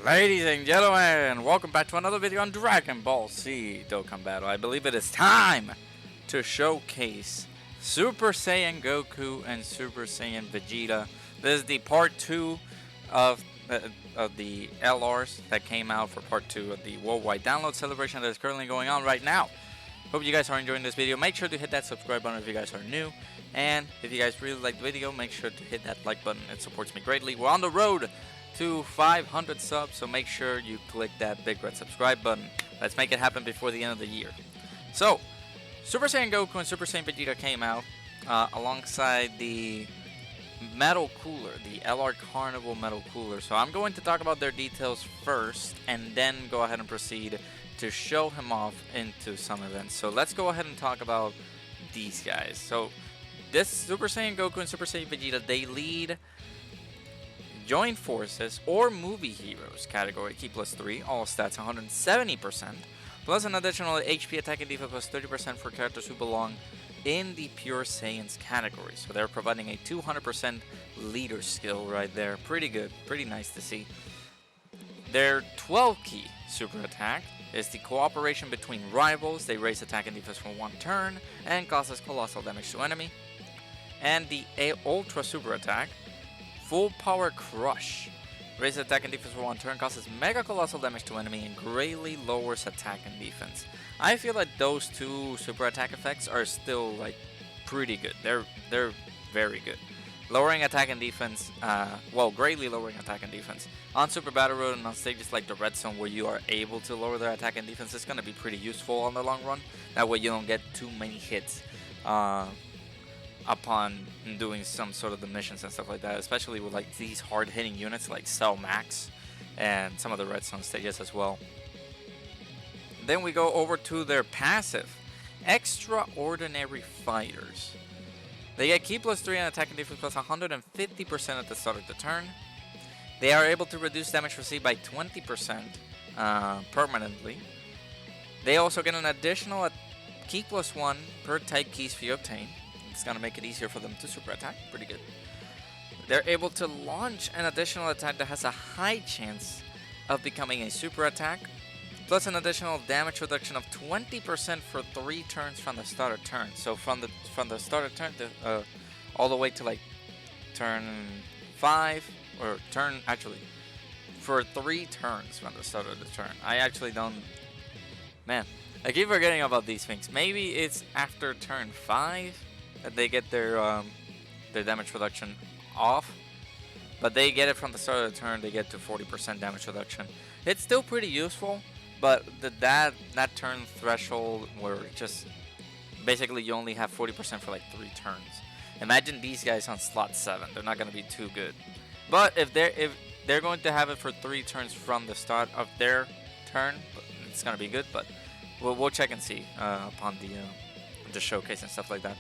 Ladies and gentlemen, welcome back to another video on Dragon Ball Z Dokkan Battle. I believe it is time to showcase Super Saiyan Goku and Super Saiyan Vegeta. This is the part 2 of, the LRs that came out for part 2 of the worldwide download celebration that is currently going on right now. Hope you guys are enjoying this video. Make sure to hit that subscribe button if you guys are new. And if you guys really like the video, make sure to hit that like button. It supports me greatly. We're on the road to 500 subs, so make sure you click that big red subscribe button. Let's make it happen before the end of the year. So, Super Saiyan Goku and Super Saiyan Vegeta came out alongside the Metal Cooler, the LR Carnival Metal Cooler. So I'm going to talk about their details first, and then go ahead and proceed to show him off into some events. So let's go ahead and talk about these guys. So this Super Saiyan Goku and Super Saiyan Vegeta, they lead Joint Forces or Movie Heroes category, key plus 3, all stats 170%, plus an additional HP attack and defense plus 30% for characters who belong in the Pure Saiyans category. So they're providing a 200% leader skill right there. Pretty good, pretty nice to see. Their 12 key super attack is the cooperation between rivals. They raise attack and defense for 1 turn and causes colossal damage to enemy. And the Ultra super attack, Full Power Crush, raises attack and defense for 1 turn, causes mega colossal damage to enemy, and greatly lowers attack and defense. I feel like those two super attack effects are still like pretty good. They're very good. Lowering attack and defense, greatly lowering attack and defense on Super Battle Road and on stages like the Red Zone where you are able to lower their attack and defense is going to be pretty useful on the long run. That way you don't get too many hits upon doing some sort of the missions and stuff like that, especially with like these hard-hitting units like Cell Max and some of the Red Zone stages as well. Then we go over to their passive, Extraordinary Fighters. They get key plus 3 and attack and defense plus 150% at the start of the turn. They are able to reduce damage received by 20% permanently. They also get an additional key plus 1 per type keys you obtain. It's going to make it easier for them to super attack. Pretty good. They're able to launch an additional attack that has a high chance of becoming a super attack, plus an additional damage reduction of 20% for 3 turns from the start of turn. So from the start of turn to, all the way to like turn 5, or turn, actually, for 3 turns from the start of the turn. I actually don't, man, I keep forgetting about these things. Maybe it's after turn 5 that they get their damage reduction off, but they get it from the start of the turn. They get to 40% damage reduction. It's still pretty useful, but that turn threshold where just basically you only have 40% for like 3 turns. Imagine these guys on slot 7. They're not going to be too good. But if they're going to have it for 3 turns from the start of their turn, it's going to be good. But we'll check and see upon the showcase and stuff like that.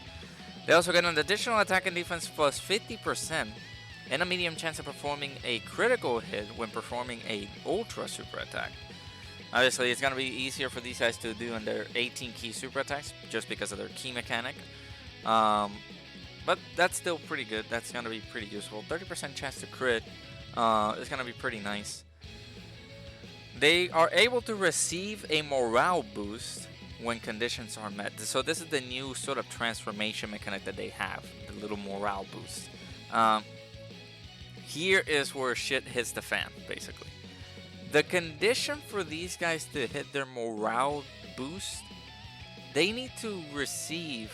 They also get an additional attack and defense plus 50% and a medium chance of performing a critical hit when performing a ultra super attack. Obviously, it's going to be easier for these guys to do in their 18 key super attacks just because of their key mechanic. But that's still pretty good. That's going to be pretty useful. 30% chance to crit is going to be pretty nice. They are able to receive a morale boost when conditions are met. So this is the new sort of transformation mechanic that they have, the little morale boost. Here is where shit hits the fan, basically. The condition for these guys to hit their morale boost, they need to receive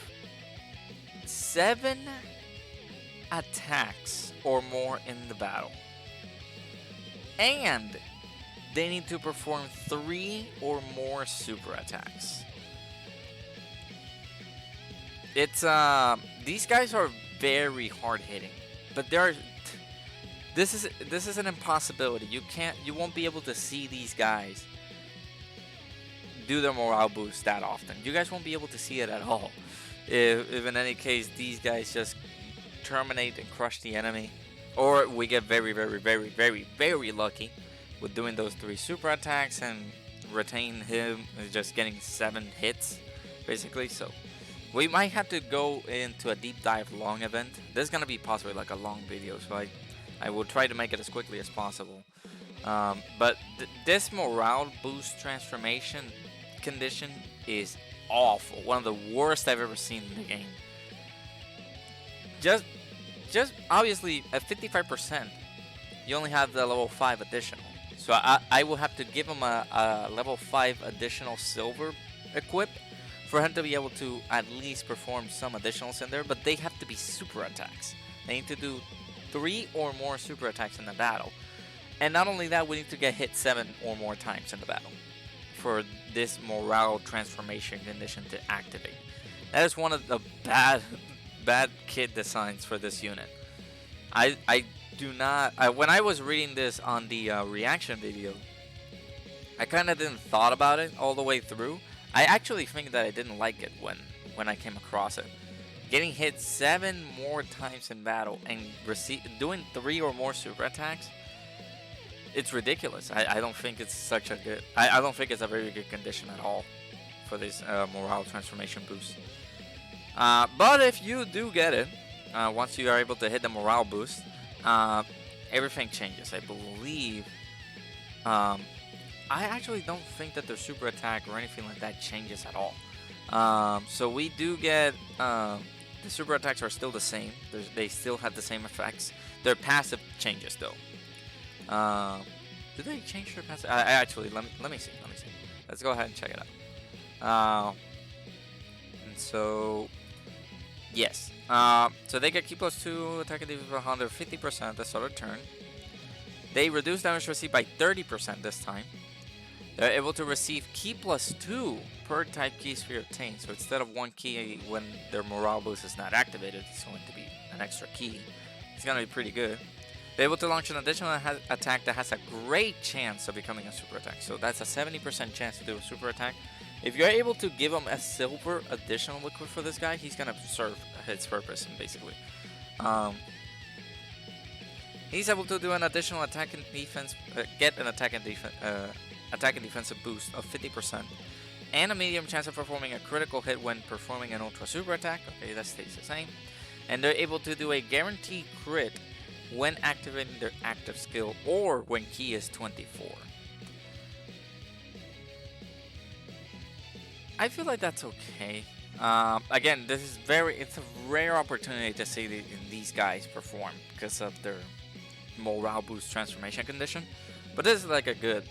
7 attacks or more in the battle. And they need to perform 3 or more super attacks. It's these guys are very hard hitting, but this is an impossibility. You won't be able to see these guys do their morale boost that often. You guys won't be able to see it at all. If in any case these guys just terminate and crush the enemy, or we get very lucky with doing those 3 super attacks and retain him just getting 7 hits basically. So we might have to go into a deep dive long event. This is gonna be possibly like a long video, so I will try to make it as quickly as possible. But this morale boost transformation condition is awful. One of the worst I've ever seen in the game. Just obviously at 55%, you only have the level 5 additional. So I will have to give him a level 5 additional silver equip for him to be able to at least perform some additionals in there, but they have to be super attacks. They need to do 3 or more super attacks in the battle. And not only that, we need to get hit 7 or more times in the battle for this morale transformation condition to activate. That is one of the bad kit designs for this unit. I do not. When I was reading this on the reaction video, I kind of didn't thought about it all the way through. I actually think that I didn't like it when I came across it. Getting hit 7 more times in battle and doing 3 or more super attacks, it's ridiculous. I don't think it's such a good. I don't think it's a very good condition at all for this morale transformation boost. But if you do get it, once you are able to hit the morale boost, everything changes. I believe. I actually don't think that their super attack or anything like that changes at all. So we do get the super attacks are still the same. They still have the same effects. Their passive changes though. Did they change their passive? Actually, let me see. Let's go ahead and check it out. And so yes. So they get Ki +2 attack and defense 150% at the start of turn. They reduce damage received by 30% this time. They're able to receive Ki +2 per type key sphere obtained. So instead of 1 key when their morale boost is not activated, it's going to be an extra key. It's going to be pretty good. They're able to launch an additional attack that has a great chance of becoming a super attack. So that's a 70% chance to do a super attack. If you're able to give him a silver additional liquid for this guy, he's going to serve its purpose, basically. He's able to do an additional attack and defense, get an attack and defensive boost of 50%, and a medium chance of performing a critical hit when performing an ultra super attack. Okay, that stays the same. And they're able to do a guaranteed crit when activating their active skill or when Ki is 24. I feel like that's okay. Again, it's a rare opportunity to see these guys perform because of their morale boost transformation condition. But this is like a good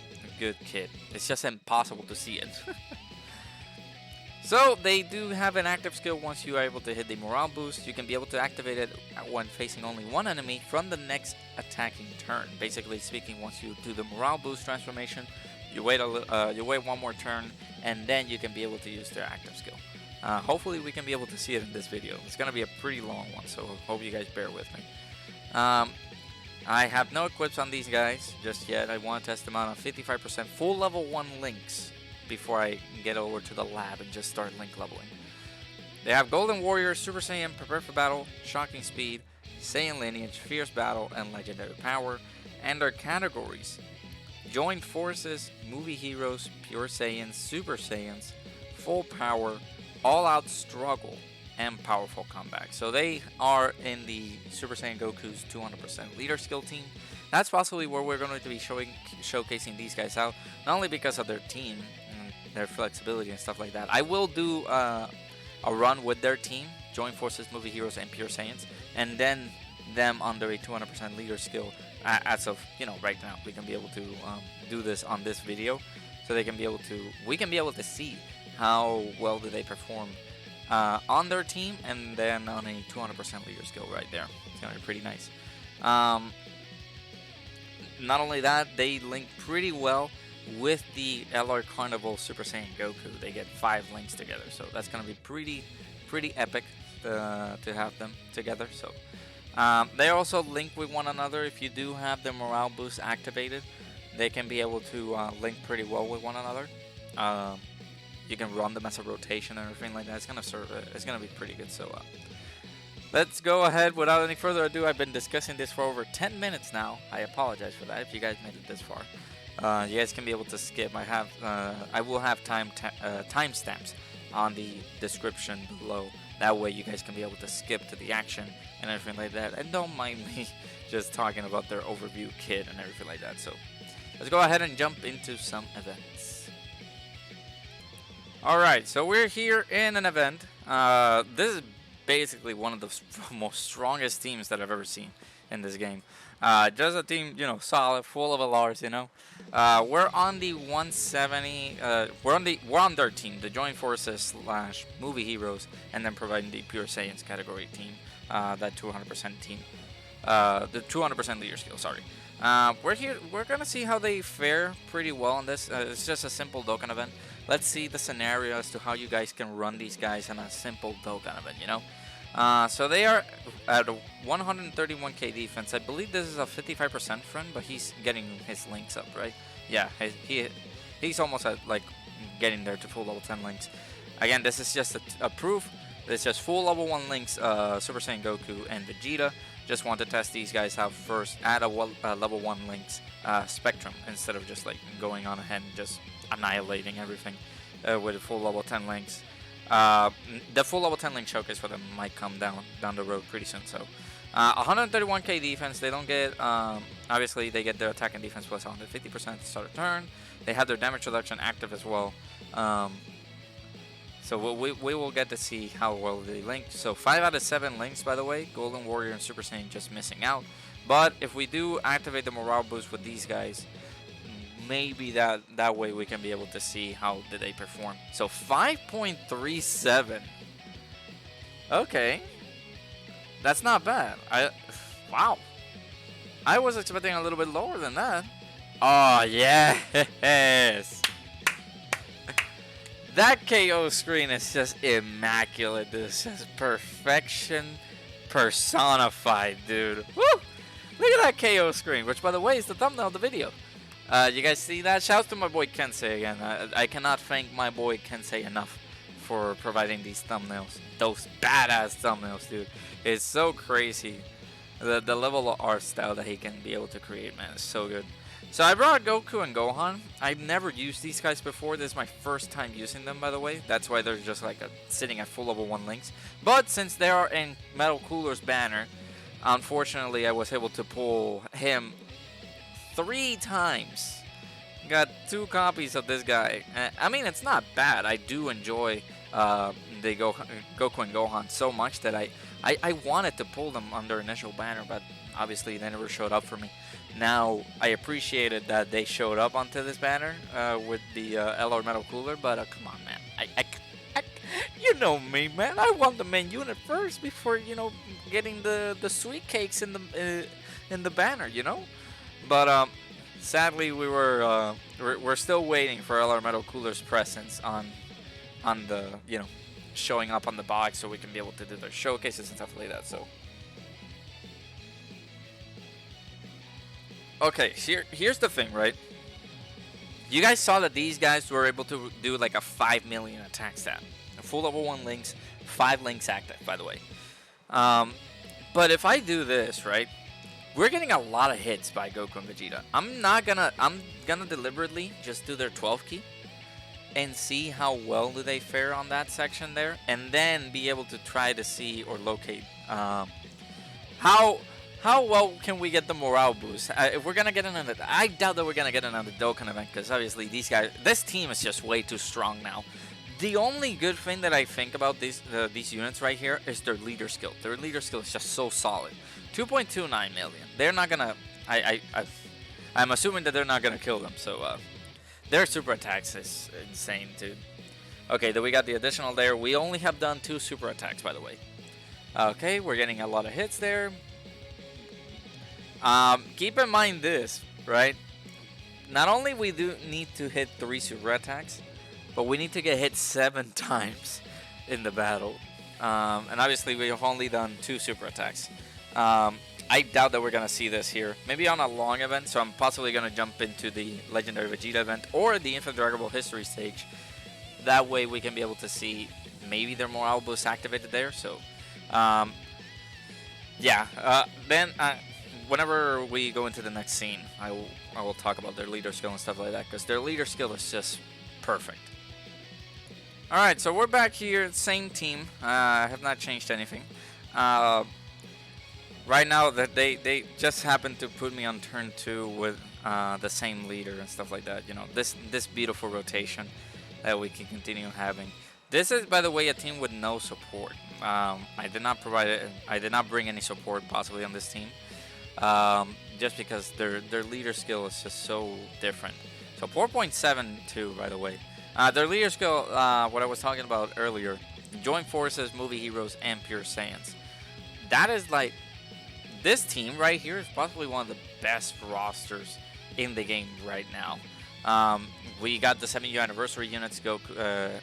kit. It's just impossible to see it. So they do have an active skill. Once you are able to hit the morale boost, you can be able to activate it when facing only one enemy from the next attacking turn. Basically speaking, once you do the morale boost transformation, you wait one more turn, and then you can be able to use their active skill. Hopefully we can be able to see it in this video. It's gonna be a pretty long one, so hope you guys bear with me. I have no equips on these guys just yet. I want to test them out on 55% full level 1 links before I get over to the lab and just start link leveling. They have Golden Warrior, Super Saiyan, Prepare for Battle, Shocking Speed, Saiyan Lineage, Fierce Battle, and Legendary Power. And their categories: Joined Forces, Movie Heroes, Pure Saiyans, Super Saiyans, Full Power, All Out Struggle, and Powerful Comeback. So they are in the Super Saiyan Goku's 200% leader skill team. That's possibly where we're going to be showcasing these guys out, not only because of their team and their flexibility and stuff like that. I will do a run with their team, Join Forces, Movie Heroes, and Pure Saiyans, and then them under a 200% leader skill. As of right now, we can be able to do this on this video, so we can be able to see how well do they perform on their team, and then on a 200% leader skill right there. It's gonna be pretty nice. Not only that, they link pretty well with the LR Carnival Super Saiyan Goku. They get 5 links together, so that's gonna be pretty epic to have them together. So they also link with one another. If you do have the morale boost activated, they can be able to link pretty well with one another. You can run them as a rotation and everything like that. It's gonna be pretty good. So let's go ahead. Without any further ado, I've been discussing this for over 10 minutes now. I apologize for that if you guys made it this far. You guys can be able to skip. I will have timestamps on the description below. That way you guys can be able to skip to the action and everything like that. And don't mind me just talking about their overview kit and everything like that. So let's go ahead and jump into some events. Alright, so we're here in an event. This is basically one of the most strongest teams that I've ever seen in this game. Just a team, you know, solid, full of LRs, you know. We're on the 170. We're on their team, the Joint Forces / Movie Heroes, and then providing the Pure Saiyans category team, that 200% team, the 200% leader skill. Sorry. We're here. We're gonna see how they fare pretty well on this. It's just a simple Dokkan event. Let's see the scenario as to how you guys can run these guys in a simple Dokkan event, you know. So they are at a 131k defense. I believe this is a 55% friend, but he's getting his links up, right? Yeah, he's almost at like getting there to full level 10 links. Again, this is just a proof. It's just full level 1 links, Super Saiyan Goku and Vegeta. Just want to test these guys out first at a level 1 links spectrum instead of just like going on ahead and just annihilating everything with a full level 10 links. The full level 10 link showcase for them might come down the road pretty soon. So 131k defense. They don't get obviously they get their attack and defense plus 150% to start a turn. They have their damage reduction active as well. So we will get to see how well they link. So 5 out of 7 links, by the way. Golden Warrior and Super Saiyan just missing out. But if we do activate the morale boost with these guys, maybe that way we can be able to see how did they perform. So 5.37. Okay, that's not bad. Wow, I was expecting a little bit lower than that. Oh yes. That KO screen is just immaculate. This is perfection personified, dude. Woo! Look at that KO screen, which by the way is the thumbnail of the video. You guys see that? Shouts to my boy Kensei again. I cannot thank my boy Kensei enough for providing these thumbnails. Those badass thumbnails, dude. It's so crazy. The level of art style that he can be able to create, man, is so good. So I brought Goku and Gohan. I've never used these guys before. This is my first time using them, by the way. That's why they're just like sitting at full level 1 links. But since they are in Metal Cooler's banner, unfortunately I was able to pull him 3 times. Got 2 copies of this guy. I mean, it's not bad. I do enjoy the Goku and Gohan so much that I wanted to pull them under initial banner, but obviously they never showed up for me. Now, I appreciated that they showed up onto this banner with the LR Metal Cooler, but come on, man. I you know me, man. I want the main unit first before, you know, getting the sweet cakes in the banner, you know. But sadly, we're still waiting for LR Metal Cooler's presence on the, you know, showing up on the box so we can be able to do their showcases and stuff like that. So. Okay, here's the thing, right? You guys saw that these guys were able to do like a 5 million attack stat. A full level 1 links, 5 links active, by the way. But if I do this, right? We're getting a lot of hits by Goku and Vegeta. I'm gonna deliberately just do their 12 key and see how well do they fare on that section there, and then be able to try to see or locate how well can we get the morale boost? If we're gonna get another, I doubt that we're gonna get another Dokkan event because obviously this team is just way too strong now. The only good thing that I think about these units right here is their leader skill. Their leader skill is just so solid. 2.29 million. They're not gonna. I'm assuming that they're not gonna kill them. So their super attacks is insane, dude. Okay, then we got the additional there. We only have done 2 super attacks, by the way. Okay, we're getting a lot of hits there. Keep in mind this, right? Not only we do need to hit 3 super attacks, but we need to get hit 7 times in the battle. And obviously we have only done 2 super attacks. I doubt that we're going to see this here. Maybe on a long event, so I'm possibly going to jump into the Legendary Vegeta event or the Infinite Dragon Ball History stage. That way we can be able to see maybe their morale boost activated there. So, yeah. Then whenever we go into the next scene, I will talk about their leader skill and stuff like that, because their leader skill is just perfect. Alright, so we're back here, same team. I have not changed anything. Right now, that they just happened to put me on turn 2 with the same leader and stuff like that. You know, this beautiful rotation that we can continue having. This is, by the way, a team with no support. I did not provide it. I did not bring any support possibly on this team, just because their leader skill is just so different. So 4.72, by the way. Their leader skill, what I was talking about earlier, Join Forces, Movie Heroes, and Pure Saiyans. That is like, this team right here is probably one of the best rosters in the game right now. We got the 7th anniversary units, Goku,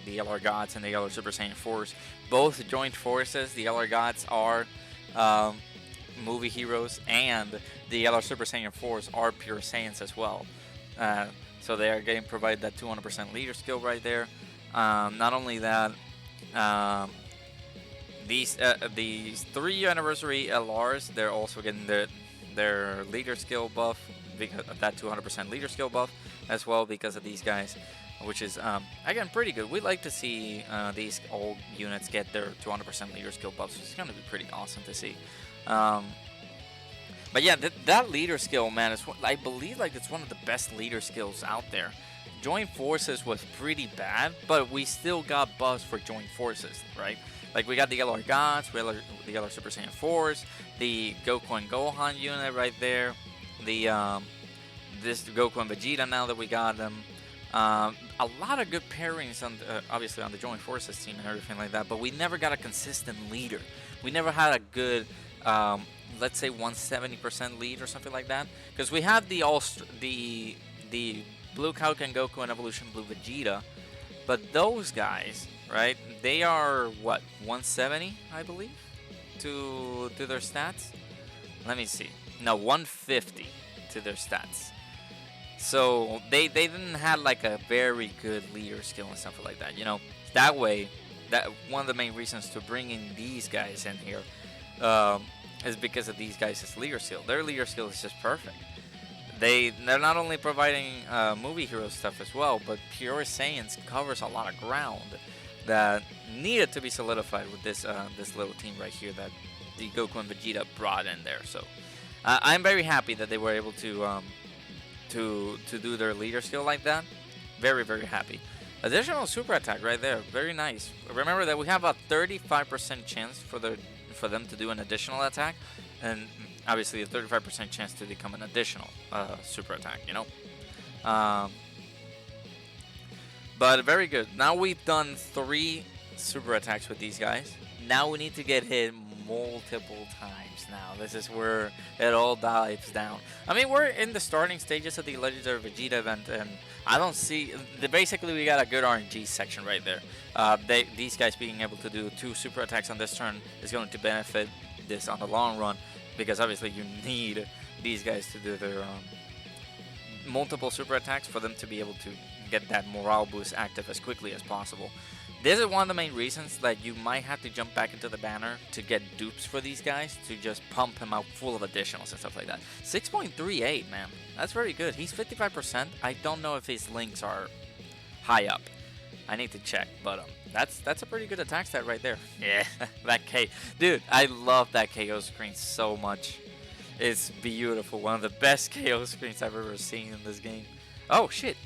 the LR Gods and the LR Super Saiyan 4s. Both joined forces. The LR Gods are Movie Heroes, and the LR Super Saiyan 4s are Pure Saiyans as well. So they are getting provided that 200% leader skill right there. Not only that, these 3 anniversary LRs, they're also getting their leader skill buff, because of that 200% leader skill buff as well, because of these guys, which is again pretty good. We like to see these old units get their 200% leader skill buffs. It's going to be pretty awesome to see. But yeah, that leader skill, man, is, I believe, like, it's one of the best leader skills out there. Join Forces was pretty bad, but we still got buffs for Join Forces, right? Like, we got the LR Gods, the LR Super Saiyan 4s, the Goku and Gohan unit right there, the this Goku and Vegeta now that we got them. A lot of good pairings on obviously on the Joint Forces team and everything like that, but we never got a consistent leader. We never had a good, let's say 170% lead or something like that, because we had the Blue Kaioken Goku and Evolution Blue Vegeta, but those guys, right? They are what, 170, I believe, to their stats. Let me see. No, 150 to their stats. So they didn't have like a very good leader skill and stuff like that. You know, that way, that one of the main reasons to bringing these guys in here is because of these guys' leader skill. Their leader skill is just perfect. They're not only providing movie hero stuff as well, but Pure Saiyans covers a lot of ground that needed to be solidified with this this little team right here that the Goku and Vegeta brought in there. So I'm very happy that they were able to do their leader skill like that. Very, very happy. Additional super attack right there. Very nice. Remember that we have a 35% chance for them to do an additional attack, and obviously a 35% chance to become an additional super attack, you know. But very good. Now we've done 3 super attacks with these guys. Now we need to get hit multiple times now. This is where it all dives down. I mean, we're in the starting stages of the Legendary Vegeta event, and I don't see... Basically, we got a good RNG section right there. These guys being able to do 2 super attacks on this turn is going to benefit this on the long run, because obviously you need these guys to do their multiple super attacks for them to be able to get that morale boost active as quickly as possible. This is one of the main reasons that you might have to jump back into the banner to get dupes for these guys, to just pump him out full of additionals and stuff like that. 6.38, man. That's very good. He's 55%. I don't know if his links are high up. I need to check, but that's a pretty good attack stat right there. Yeah, that K. Dude, I love that KO screen so much. It's beautiful. One of the best KO screens I've ever seen in this game. Oh, shit.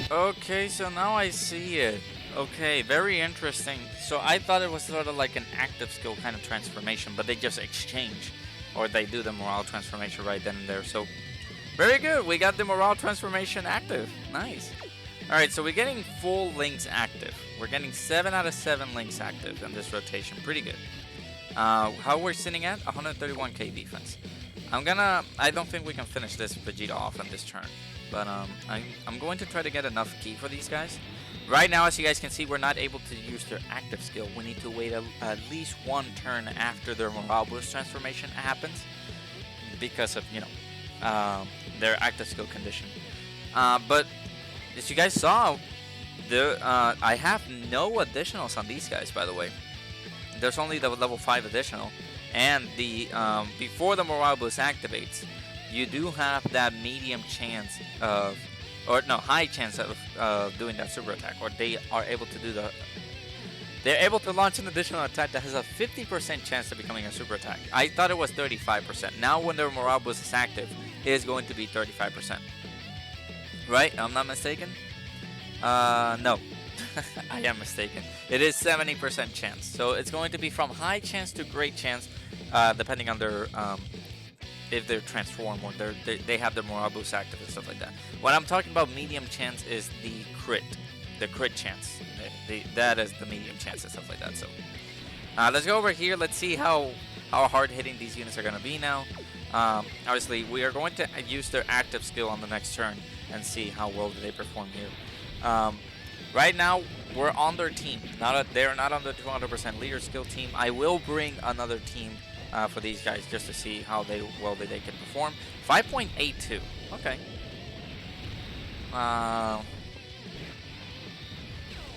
Okay, so now I see it. Okay, very interesting. So I thought it was sort of like an active skill kind of transformation, but they just exchange, or they do the morale transformation right then and there. So very good. We got the morale transformation active. Nice. All right, so we're getting full links active. We're getting 7 out of 7 links active in this rotation. Pretty good. How we're sitting at 131k defense. I don't think we can finish this Vegeta off on this turn, but I'm going to try to get enough ki for these guys. Right now, as you guys can see, we're not able to use their active skill. We need to wait at least 1 turn after their morale boost transformation happens, because of, you know, their active skill condition. But as you guys saw, I have no additionals on these guys, by the way. There's only the level 5 additional, and the before the morale boost activates, you do have that medium chance of, or no, high chance of doing that super attack, or they are able to do the. They're able to launch an additional attack that has a 50% chance of becoming a super attack. I thought it was 35%. Now when their morale boost is active, it is going to be 35%. Right? I'm not mistaken? No. I am mistaken. It is 70% chance. So it's going to be from high chance to great chance, depending on their if they're transformed or they have their morale boost active and stuff like that. What I'm talking about medium chance is the crit chance. That is the medium chance and stuff like that. So let's go over here. Let's see how hard hitting these units are going to be now. Obviously, we are going to use their active skill on the next turn and see how well they perform here. Right now, we're on their team. They're not on the 200% leader skill team. I will bring another team for these guys just to see how well they can perform. 5.82. Okay.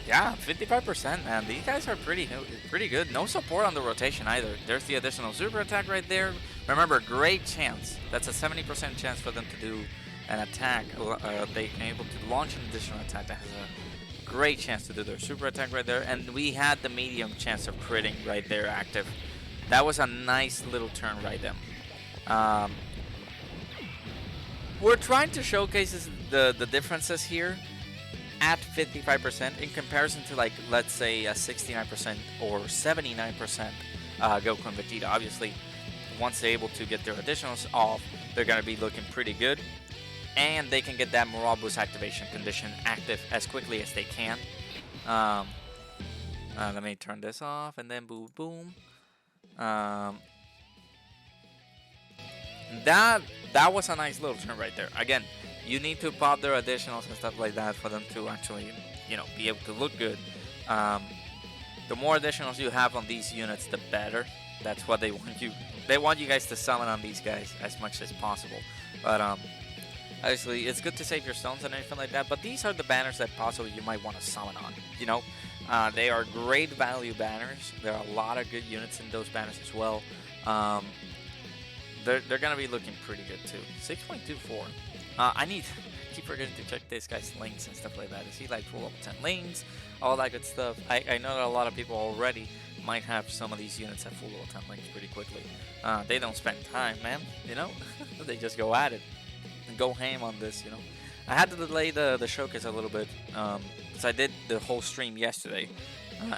Yeah, 55%, man. These guys are pretty good. No support on the rotation either. There's the additional super attack right there. Remember, great chance. That's a 70% chance for them to do an attack. They can able to launch an additional attack that has a great chance to do their super attack right there. And we had the medium chance of critting right there active. That was a nice little turn right there. We're trying to showcase the differences here at 55% in comparison to, like, let's say a 69% or 79% Goku and Vegeta. Obviously, once they're able to get their additionals off, they're going to be looking pretty good. And they can get that morale boost activation condition active as quickly as they can. Let me turn this off and then boom, boom. That was a nice little turn right there. Again, you need to pop their additionals and stuff like that for them to actually, be able to look good. The more additionals you have on these units, the better. That's what they want you. They want you guys to summon on these guys as much as possible. But obviously, it's good to save your stones and anything like that. But these are the banners that possibly you might want to summon on. They are great value banners. There are a lot of good units in those banners as well. They're gonna be looking pretty good too. 6.24. I keep forgetting to check this guy's links and stuff like that. Is he like full level 10 links, all that good stuff? I know that a lot of people already might have some of these units at full level 10 links pretty quickly. They don't spend time, man. They just go at it and go ham on this. I had to delay the showcase a little bit because I did the whole stream yesterday,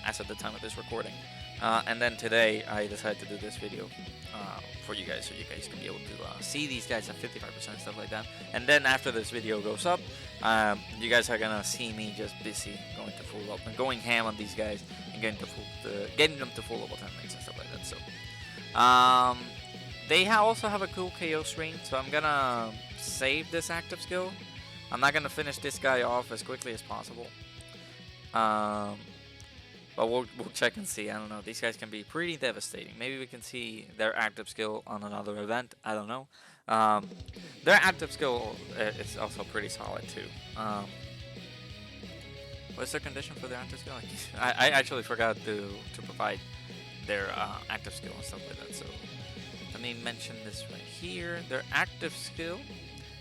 as at the time of this recording, and then today I decided to do this video for you guys, so you guys can be able to see these guys at 55% and stuff like that. And then after this video goes up, you guys are gonna see me just busy going to full level and going ham on these guys and getting them to full level 10 links and stuff like that. So they also have a cool KO screen, so I'm gonna save this active skill. I'm not gonna finish this guy off as quickly as possible. But we'll check and see. I don't know. These guys can be pretty devastating. Maybe we can see their active skill on another event. I don't know. Their active skill is also pretty solid too. What's their condition for their active skill? I actually forgot to provide their active skill and stuff like that. So let me mention this right here. Their active skill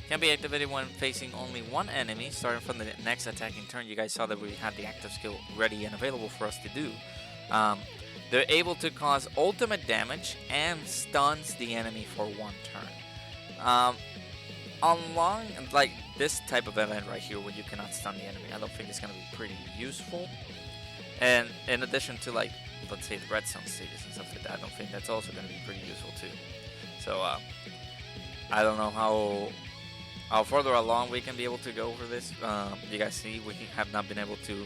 can be activated when facing only one enemy, starting from the next attacking turn. You guys saw that we had the active skill ready and available for us to do. They're able to cause ultimate damage and stuns the enemy for one turn. Along like this type of event right here where you cannot stun the enemy, I don't think it's going to be pretty useful. And in addition to, like, let's say the redstone stages and stuff like that, I don't think that's also going to be pretty useful too. So I don't know how further along we can be able to go over this. You guys see we have not been able to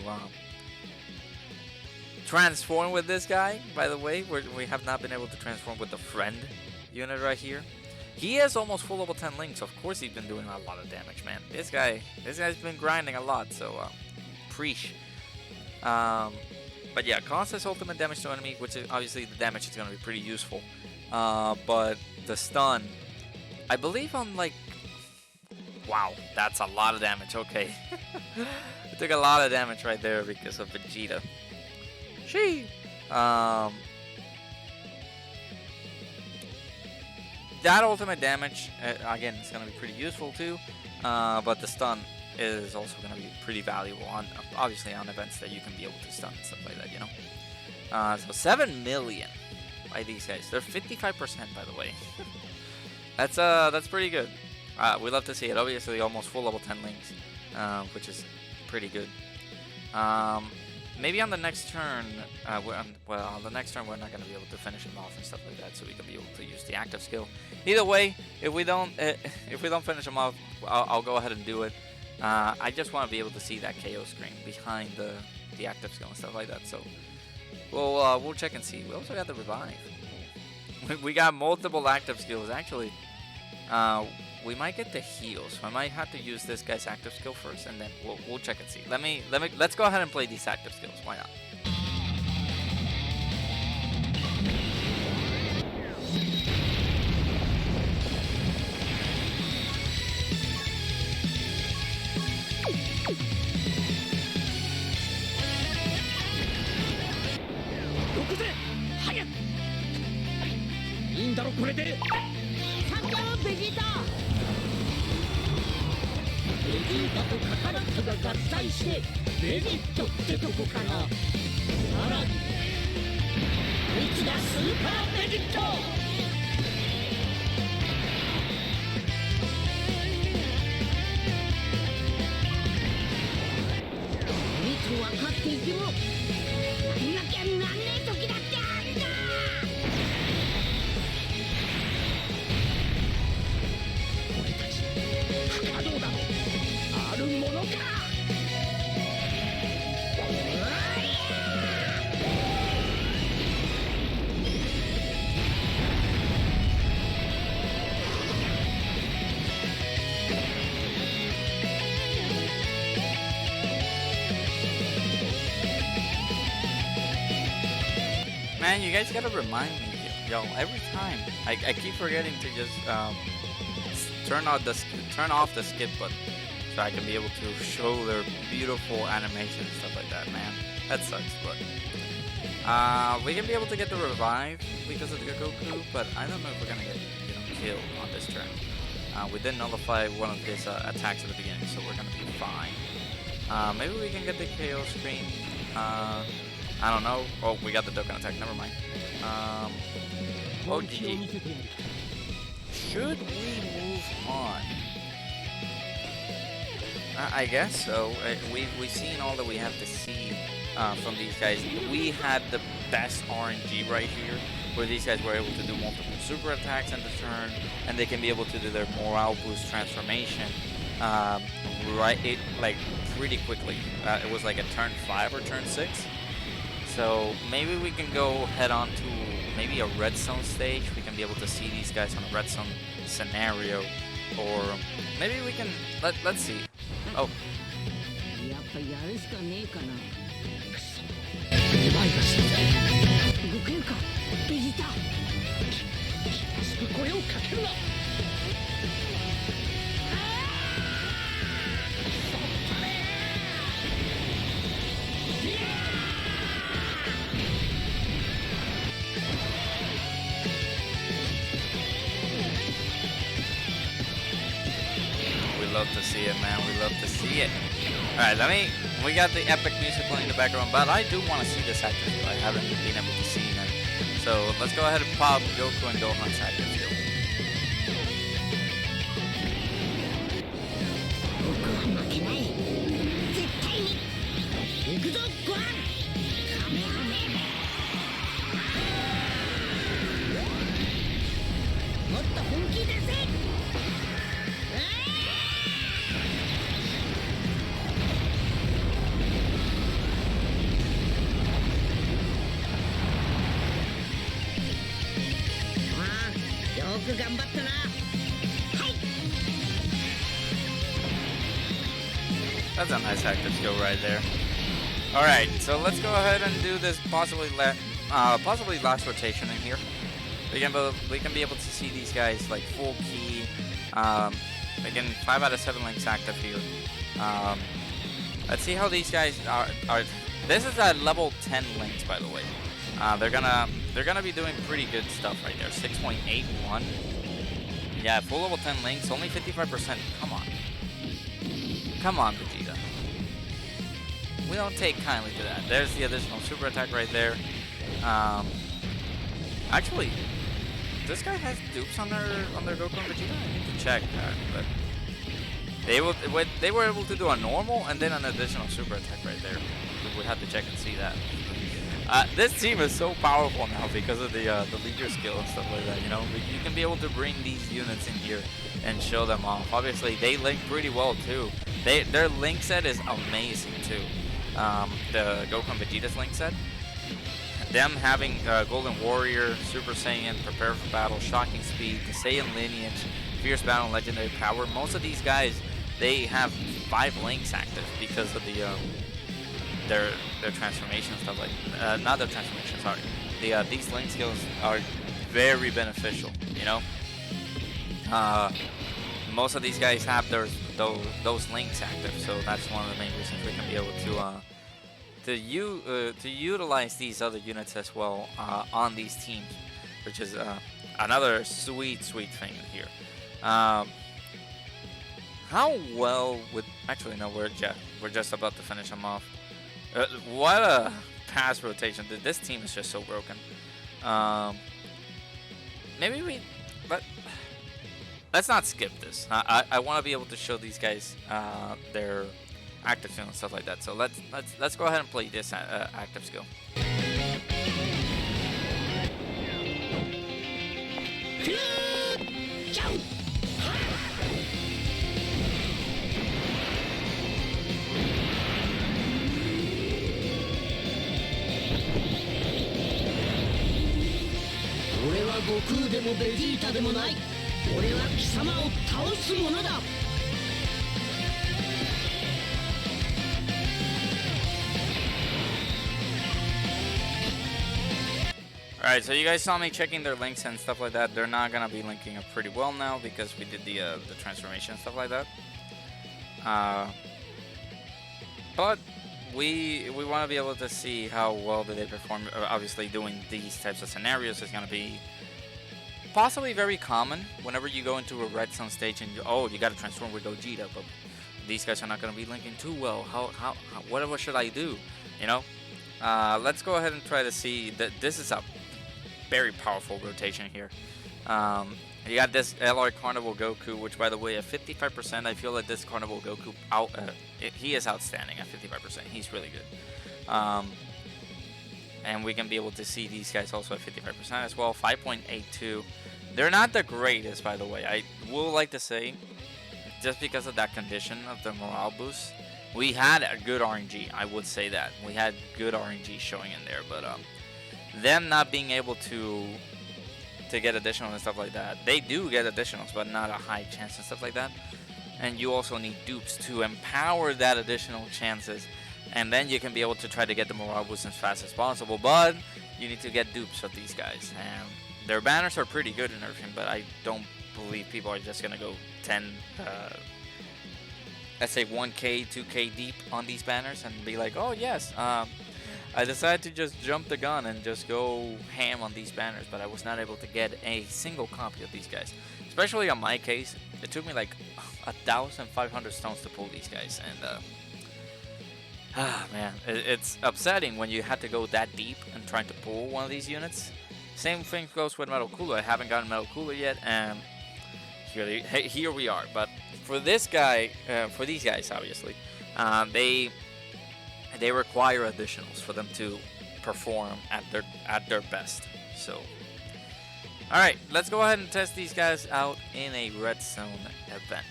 transform with this guy, by the way. We have not been able to transform with the friend unit right here. He has almost full level 10 links. Of course he's been doing a lot of damage, man. This guy's been grinding a lot, so preach. But yeah, causes ultimate damage to enemy, which is obviously the damage is going to be pretty useful. But the stun, I believe on, like, wow, that's a lot of damage. Okay. It took a lot of damage right there because of Vegeta. She. That ultimate damage, again, is going to be pretty useful too. But the stun is also going to be pretty valuable on, obviously, on events that you can be able to stun and stuff like that, you know. So 7 million by these guys. They're 55%, by the way. That's pretty good. We love to see it. Obviously, almost full level 10 links, which is pretty good. Maybe on the next turn, well, on the next turn we're not going to be able to finish him off and stuff like that, so we can be able to use the active skill. Either way, if we don't finish him off, I'll go ahead and do it. I just want to be able to see that KO screen behind the active skill and stuff like that. So we'll check and see. We also got the revive. We got multiple active skills actually. We might get the heal, so I might have to use this guy's active skill first, and then we'll check and see. Let's go ahead and play these active skills. Why not? Man, you guys gotta remind me, yo, every time. I keep forgetting to just turn off the skip button, so I can be able to show their beautiful animation and stuff like that. Man, that sucks. But we can be able to get the revive because of the Goku, but I don't know if we're gonna get killed on this turn. We did nullify one of his attacks at the beginning, so we're gonna be fine. Maybe we can get the KO screen. I don't know. Oh, we got the Dokkan attack. Never mind. Oh, GG. Should we move on? I guess so. We've seen all that we have to see from these guys. We had the best RNG right here, where these guys were able to do multiple super attacks in the turn, and they can be able to do their morale boost transformation like pretty quickly. It was like a turn 5 or turn 6. So maybe we can go head on to maybe a red zone stage. We can be able to see these guys on a red zone scenario, or maybe we can let's see. Oh. Love to see it, man. We love to see it. Alright, we got the epic music playing in the background, but I do want to see this active skill. I haven't been able to see it. So let's go ahead and pop Goku and Gohan's active skill. That's a nice active skill right there. Alright, so let's go ahead and do this possibly last rotation in here. We can be able to see these guys like full key. Again, 5 out of 7 links active here. Let's see how these guys are. This is a level 10 links, by the way. They're gonna be doing pretty good stuff right there. 6.81. Yeah, full level 10 links, only 55%. Come on, Vegeta. We don't take kindly to that. There's the additional super attack right there. Actually, this guy has dupes on their Goku and Vegeta. I need to check that, but they were able to do a normal and then an additional super attack right there. We would have to check and see that. This team is so powerful now because of the leader skill and stuff like that. You know, you can be able to bring these units in here and show them off. Obviously, they link pretty well too. Their link set is amazing too. The Goku and Vegeta's link set. Them having Golden Warrior, Super Saiyan, Prepare for Battle, Shocking Speed, the Saiyan Lineage, Fierce Battle, and Legendary Power. Most of these guys, they have 5 links active because of the their transformation stuff like not their transformation, sorry. These link skills are very beneficial, you know. Most of these guys have those links active, so that's one of the main reasons we can be able to utilize these other units as well on these teams, which is another sweet thing here. How well would actually no, we're just about to finish them off. What a pass rotation! This team is just so broken. Maybe but let's not skip this. I want to be able to show these guys their active skill and stuff like that. So let's go ahead and play this active skill. 悟空でもベジータでもない。俺は貴様を倒すものだ。Alright, so you guys saw me checking their links and stuff like that. They're not gonna be linking up pretty well now because we did the transformation and stuff like that. But we want to be able to see how well do they perform. Obviously, doing these types of scenarios is gonna be possibly very common whenever you go into a redstone stage and you got to transform with Gogeta, but these guys are not gonna be linking too well. What should I do? You know, let's go ahead and try to see that this is a very powerful rotation here. You got this LR Carnival Goku, which by the way at 55%, I feel that this Carnival Goku he is outstanding at 55%. He's really good. And we can be able to see these guys also at 55% as well. 5.82. They're not the greatest, by the way. I will like to say, just because of that condition of the morale boost, we had a good RNG. I would say that we had good RNG showing in there, but them not being able to get additional and stuff like that. They do get additionals, but not a high chance and stuff like that. And you also need dupes to empower that additional chances, and then you can be able to try to get the morale boost as fast as possible. But you need to get dupes of these guys, and their banners are pretty good and everything. But I don't believe people are just gonna go 10, let's say 1K, 2K deep on these banners and be like, oh yes, I decided to just jump the gun and just go ham on these banners, but I was not able to get a single copy of these guys. Especially on my case, it took me like 1,500 stones to pull these guys, and man, it's upsetting when you had to go that deep and trying to pull one of these units. Same thing goes with Metal Cooler. I haven't gotten Metal Cooler yet, and here we are. But for this guy, for these guys, obviously, they require additionals for them to perform at their best. So, all right, let's go ahead and test these guys out in a red zone event.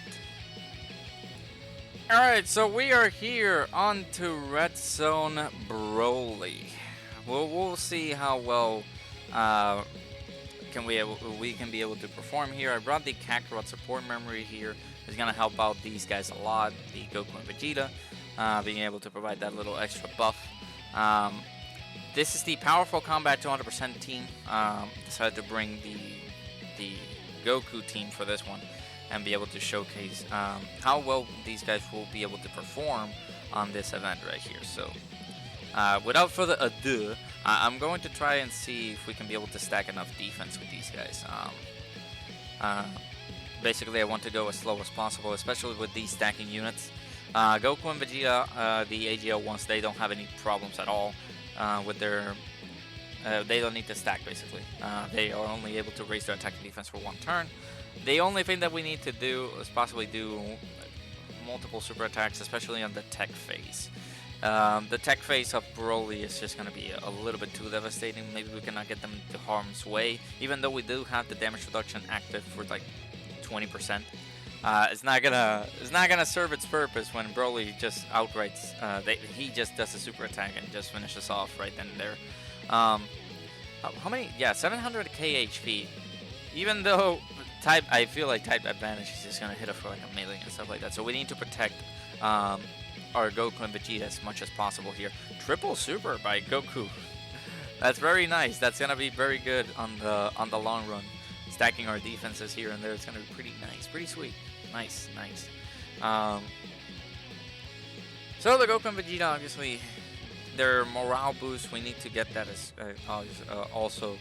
All right, so we are here on to red zone Broly. We'll see how well we can be able to perform here. I brought the Kakarot support memory here. It's gonna help out these guys a lot. The Goku and Vegeta. Being able to provide that little extra buff. This is the Powerful Combat 200% team. Decided to bring the Goku team for this one and be able to showcase how well these guys will be able to perform on this event right here. So without further ado, I'm going to try and see if we can be able to stack enough defense with these guys. Basically, I want to go as slow as possible, especially with these stacking units. Goku and Vegeta, the AGL ones, they don't have any problems at all with their... they don't need to stack, basically. They are only able to raise their attack and defense for one turn. The only thing that we need to do is possibly do multiple super attacks, especially on the tech phase. The tech phase of Broly is just going to be a little bit too devastating. Maybe we cannot get them into harm's way, even though we do have the damage reduction active for like 20%. It's not gonna serve its purpose when Broly just outrights. He just does a super attack and just finishes off right then and there. How many? Yeah, 700k HP. Even though I feel like type advantage is just gonna hit us for like a melee and stuff like that. So we need to protect our Goku and Vegeta as much as possible here. Triple super by Goku. That's very nice. That's gonna be very good on the long run. Stacking our defenses here and there, it's gonna be pretty nice, pretty sweet. Nice. So the Goku and Vegeta, obviously, their morale boost, we need to get that as also.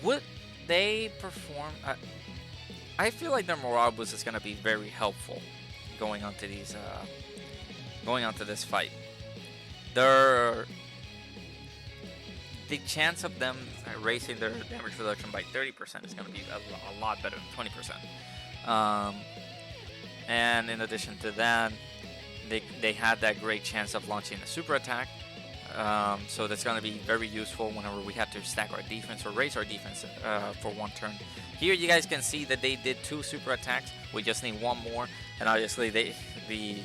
Would they perform? I feel like their morale boost is gonna be very helpful going onto these, this fight. The chance of them raising their damage reduction by 30% is gonna be a lot better than 20%. And in addition to that, they had that great chance of launching a super attack. So that's going to be very useful whenever we have to stack our defense or raise our defense for one turn. Here you guys can see that they did 2 super attacks. We just need 1 more. And obviously the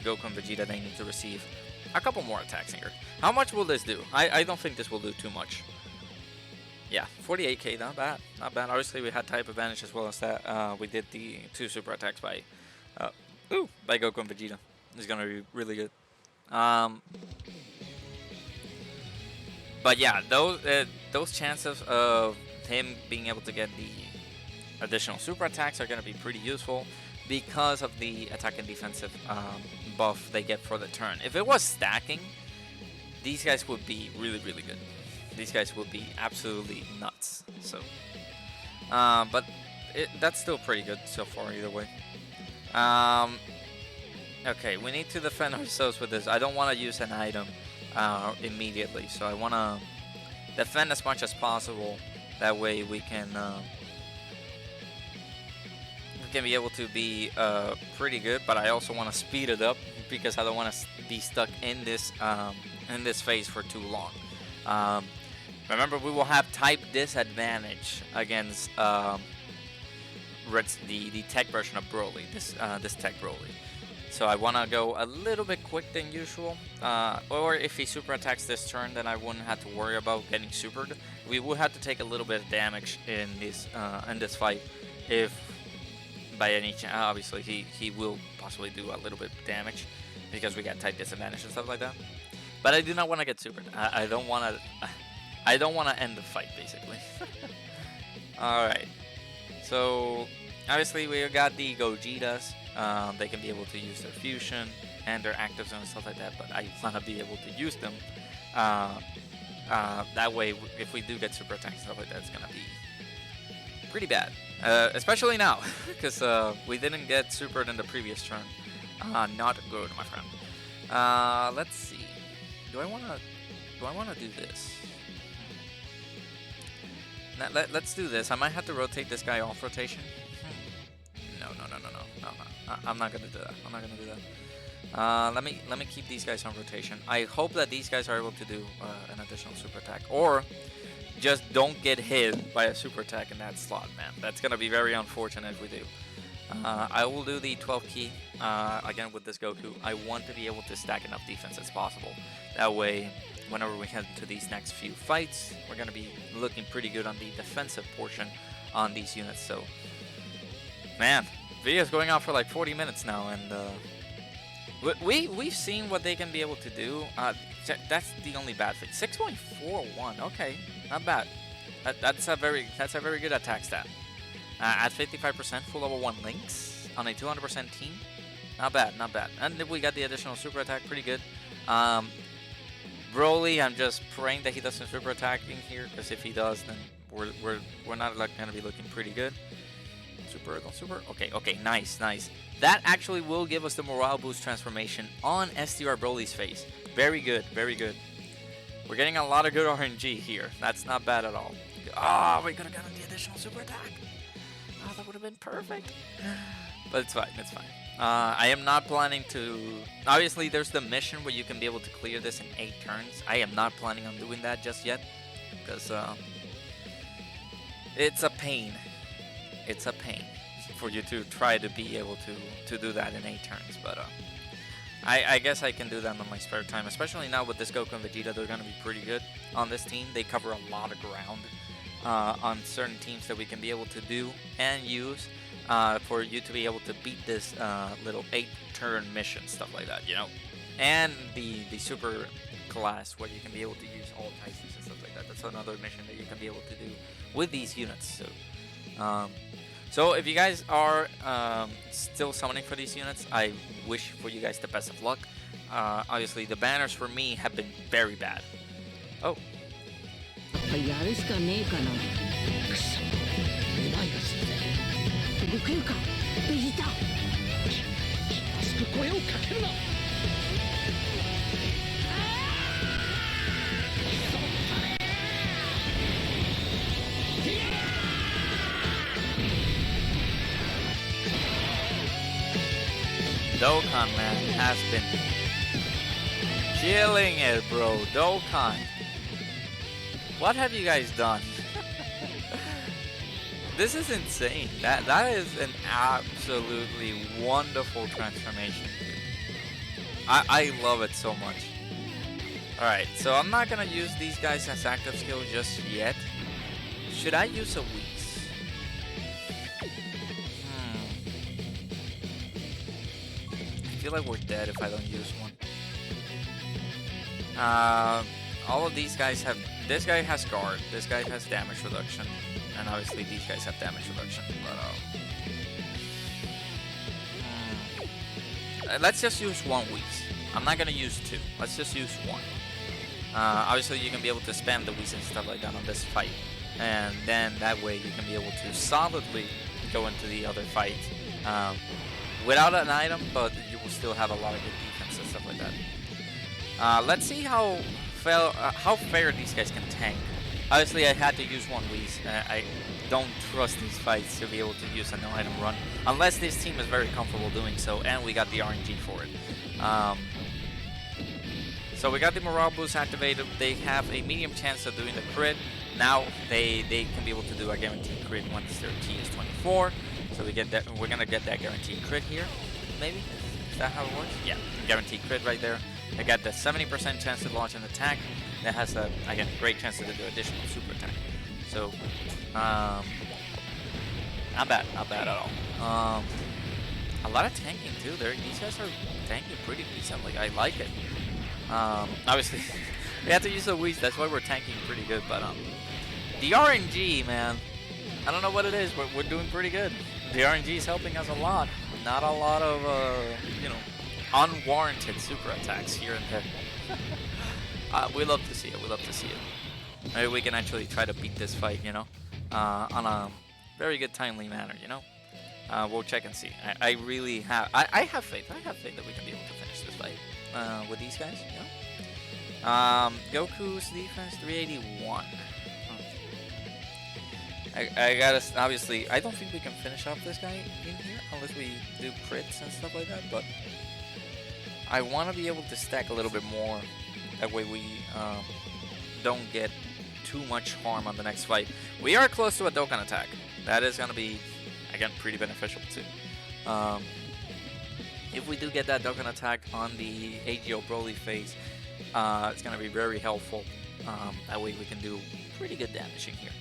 Goku and Vegeta, they need to receive a couple more attacks here. How much will this do? I don't think this will do too much. Yeah, 48k, not bad. Not bad. Obviously, we had type advantage as well as that. We did the 2 super attacks by Goku and Vegeta. It's gonna be really good. But yeah, those chances of him being able to get the additional super attacks are gonna be pretty useful because of the attack and defensive buff they get for the turn. If it was stacking, these guys would be really, really good. These guys will be absolutely nuts. So, but that's still pretty good so far either way. Okay, we need to defend ourselves with this. I don't want to use an item immediately, so I want to defend as much as possible. That way we can be able to be pretty good. But I also want to speed it up because I don't want to be stuck in this phase for too long. Remember, we will have type disadvantage against the tech version of Broly, this tech Broly. So I want to go a little bit quick than usual. Or if he super attacks this turn, then I wouldn't have to worry about getting supered. We would have to take a little bit of damage in this fight. If by any chance, obviously he will possibly do a little bit of damage because we got type disadvantage and stuff like that. But I do not want to get supered. I don't want to end the fight, basically. Alright. So, obviously we got the Gogetas. They can be able to use their fusion and their actives and stuff like that, but I want to be able to use them. That way, if we do get super attacks and stuff like that, it's going to be pretty bad. Especially now, because we didn't get supered in the previous turn. Not good, my friend. Let's see. Do I want to do this? Let's do this. I might have to rotate this guy off rotation. No. I'm not gonna do that. Let me keep these guys on rotation. I hope that these guys are able to do an additional super attack, or just don't get hit by a super attack in that slot, man. That's gonna be very unfortunate if we do. I will do the 12 key again with this Goku. I want to be able to stack enough defense as possible. That way, whenever we head to these next few fights, we're going to be looking pretty good on the defensive portion on these units. So, man, video's going on for like 40 minutes now, and we've seen what they can be able to do. That's the only bad thing. 6.41. Okay, not bad. That's a very good attack stat. At 55%, full level 1 links on a 200% team. Not bad, not bad. And we got the additional super attack, pretty good. Broly, I'm just praying that he doesn't super attack in here, because if he does, then we're not gonna be looking pretty good. Super, don't super. Okay, nice. That actually will give us the morale boost transformation on SDR Broly's face. Very good, very good. We're getting a lot of good RNG here. That's not bad at all. Oh, we could have gotten the additional super attack. Oh, that would have been perfect. But it's fine, it's fine. I am not planning to... Obviously, there's the mission where you can be able to clear this in 8 turns. I am not planning on doing that just yet, because it's a pain. It's a pain for you to try to be able to do that in 8 turns, but I guess I can do that on my spare time, especially now with this Goku and Vegeta. They're going to be pretty good on this team. They cover a lot of ground on certain teams that we can be able to do and use for you to be able to beat this little 8-turn mission, stuff like that, you know. And the super class where you can be able to use all types and stuff like that. That's another mission that you can be able to do with these units. So if you guys are still summoning for these units, I wish for you guys the best of luck. Obviously, the banners for me have been very bad. Oh. やるしかねえかな。くそ、うまいがするぜ。動けるか、ベジータ。らしく声をかけるな。Dokkan, man, has been killing it, bro. Dokkan. What have you guys done? This is insane. That is an absolutely wonderful transformation. I love it so much. Alright, so I'm not gonna use these guys as active skill just yet. Should I use a Whis? I feel like we're dead if I don't use one. All of these guys have... This guy has guard, this guy has damage reduction, and obviously these guys have damage reduction, but let's just use one Whis. I'm not gonna use 2. Let's just use 1. Obviously you can be able to spam the Whis and stuff like that on this fight, and then that way you can be able to solidly go into the other fight without an item, but you will still have a lot of good defense and stuff like that. Let's see how fair these guys can tank. Obviously, I had to use one Whis. I don't trust these fights to be able to use an item run, unless this team is very comfortable doing so, and we got the RNG for it. So we got the morale boost activated. They have a medium chance of doing the crit. Now they can be able to do a guaranteed crit once their T is 24. So we get that. We're gonna get that guaranteed crit here. Maybe is that how it works? Yeah, guaranteed crit right there. They got the 70% chance to launch an attack. That has a, again, great chance to do additional super attack. So, not bad at all. A lot of tanking too. These guys are tanking pretty decently. I like it. Obviously, we have to use a Whis. That's why we're tanking pretty good. But the RNG, man, I don't know what it is. We're doing pretty good. The RNG is helping us a lot. Not a lot of, you know, unwarranted super attacks here and there. We love to see it. We love to see it. Maybe we can actually try to beat this fight, you know, on a very good, timely manner, you know. We'll check and see. I really have. I have faith. I have faith that we can be able to finish this fight with these guys. You know. Goku's defense 381. I gotta, obviously, I don't think we can finish off this guy in here unless we do crits and stuff like that, but I want to be able to stack a little bit more. That way we don't get too much harm on the next fight. We are close to a Dokkan attack. That is going to be, again, pretty beneficial too. If we do get that Dokkan attack on the AGO Broly phase, it's going to be very helpful. That way we can do pretty good damage in here.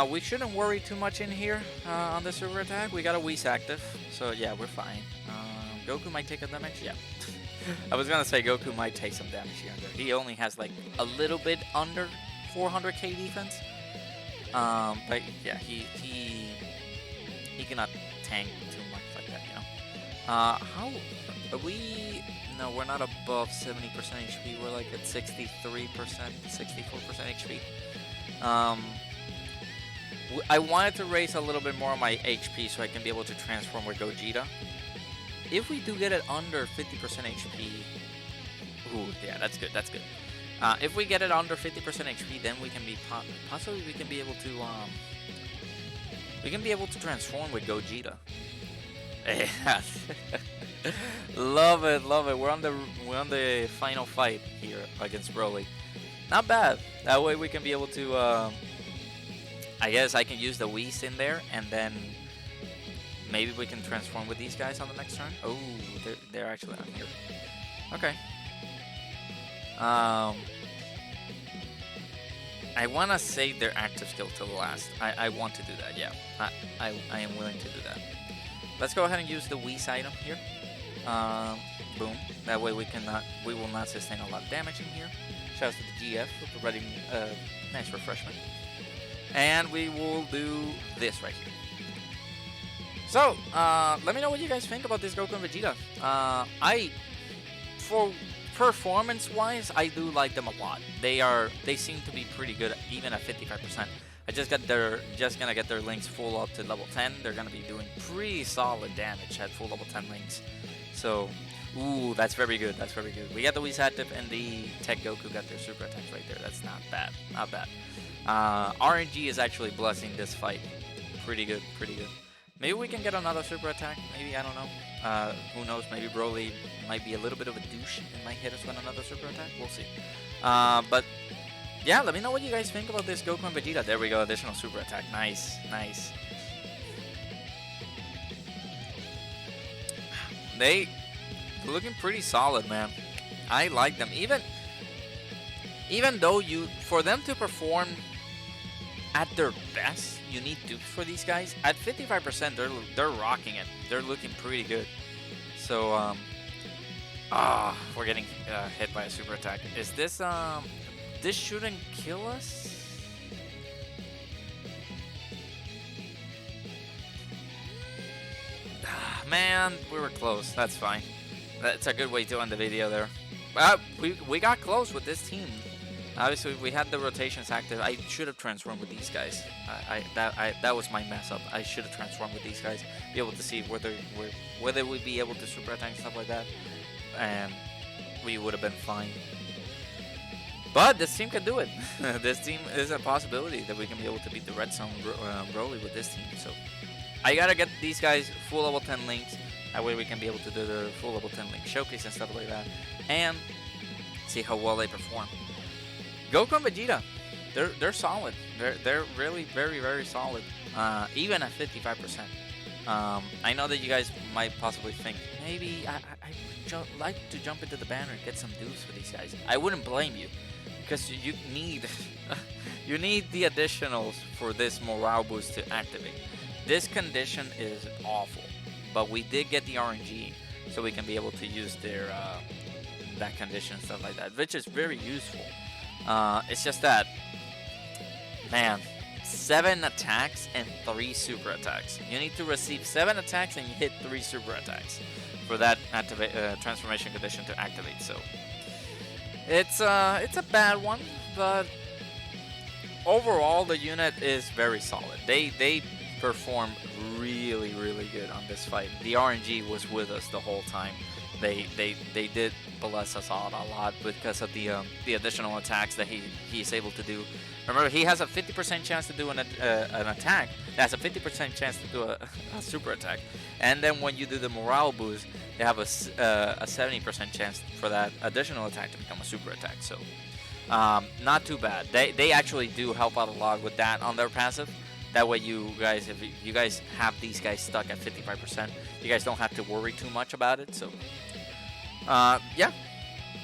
We shouldn't worry too much in here on the super attack. We got a Whis active, so yeah, we're fine. Goku might take a damage, yeah. I was gonna say Goku might take some damage here and there. He only has like a little bit under 400k defense, but yeah, he cannot tank too much like that, you How are we? No, we're not above 70% HP. We're like at 63%, 64% HP. I wanted to raise a little bit more of my HP so I can be able to transform with Gogeta. If we do get it under 50% HP, ooh, yeah, that's good. That's good. If we get it under 50% HP, then we can be possibly we can be able to transform with Gogeta. Love it, love it. We're on the final fight here against Broly. Not bad. That way we can be able to. I guess I can use the Whis in there, and then maybe we can transform with these guys on the next turn. Oh, they're actually on here. Okay. I want to save their active skill till the last. I want to do that, yeah. I am willing to do that. Let's go ahead and use the Whis item here. Boom. That way we will not sustain a lot of damage in here. Shout out to the GF for providing a nice refreshment. And we will do this right here. So, let me know what you guys think about this Goku and Vegeta. For performance-wise, I do like them a lot. They seem to be pretty good, even at 55%. I just gonna get their links full up to level 10. They're gonna be doing pretty solid damage at full level 10 links. So, ooh, that's very good. That's very good. We got the Whis active and the Tech Goku got their super attacks right there. That's not bad. Not bad. RNG is actually blessing this fight. Pretty good. Pretty good. Maybe we can get another super attack. Maybe, I don't know. Who knows? Maybe Broly might be a little bit of a douche and might hit us with another super attack. We'll see. But yeah, let me know what you guys think about this Goku and Vegeta. There we go. Additional super attack. Nice. Nice. They looking pretty solid, man. I like them. Even though for them to perform at their best, you need dupes for these guys. At 55%, they're rocking it. They're looking pretty good. So we're getting hit by a super attack. Is this this shouldn't kill us? Man, we were close. That's fine. That's a good way to end the video there. We got close with this team. Obviously, we had the rotations active. I should have transformed with these guys. That was my mess up. I should have transformed with these guys. Be able to see whether we'd be able to super attack and stuff like that, and we would have been fine. But this team can do it. This team is a possibility that we can be able to beat the Red Zone Broly with this team. So I gotta get these guys full level 10 links. That way we can be able to do the full level 10 link showcase and stuff like that, and see how well they perform. Goku and Vegeta, they're solid. They're really very solid, even at 55%. I know that you guys might possibly think maybe I like to jump into the banner and get some dues for these guys. I wouldn't blame you, because you need you need the additionals for this morale boost to activate. This condition is awful, but we did get the RNG, so we can be able to use their that condition and stuff like that, which is very useful. It's just that, man, 7 attacks and 3 super attacks. You need to receive 7 attacks and you hit 3 super attacks for that transformation condition to activate. So it's a bad one, but overall the unit is very solid. They performed really good on this fight. The RNG was with us the whole time. They did bless us out a lot because of the additional attacks that he's able to do. Remember, he has a 50% chance to do an attack. That has a 50% chance to do a super attack. And then when you do the morale boost, they have a 70% chance for that additional attack to become a super attack. So not too bad. They actually do help out a lot with that on their passive. That way you guys, if you guys have these guys stuck at 55%, you guys don't have to worry too much about it. So yeah,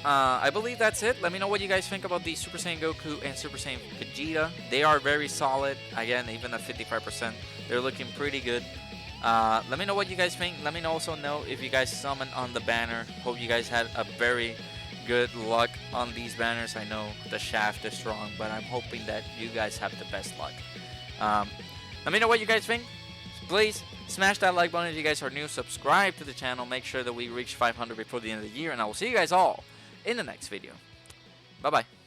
I believe that's it. Let me know what you guys think about the Super Saiyan Goku and Super Saiyan Vegeta. They are very solid. Again, even at 55%, they're looking pretty good. Let me know what you guys think. Let me also know if you guys summoned on the banner. Hope you guys had a very good luck on these banners. I know the shaft is strong, but I'm hoping that you guys have the best luck. Let me know what you guys think. Please Smash that like button if you guys are new. Subscribe to the channel. Make sure that we reach 500 before the end of the year. And I will see you guys all in the next video. Bye-bye.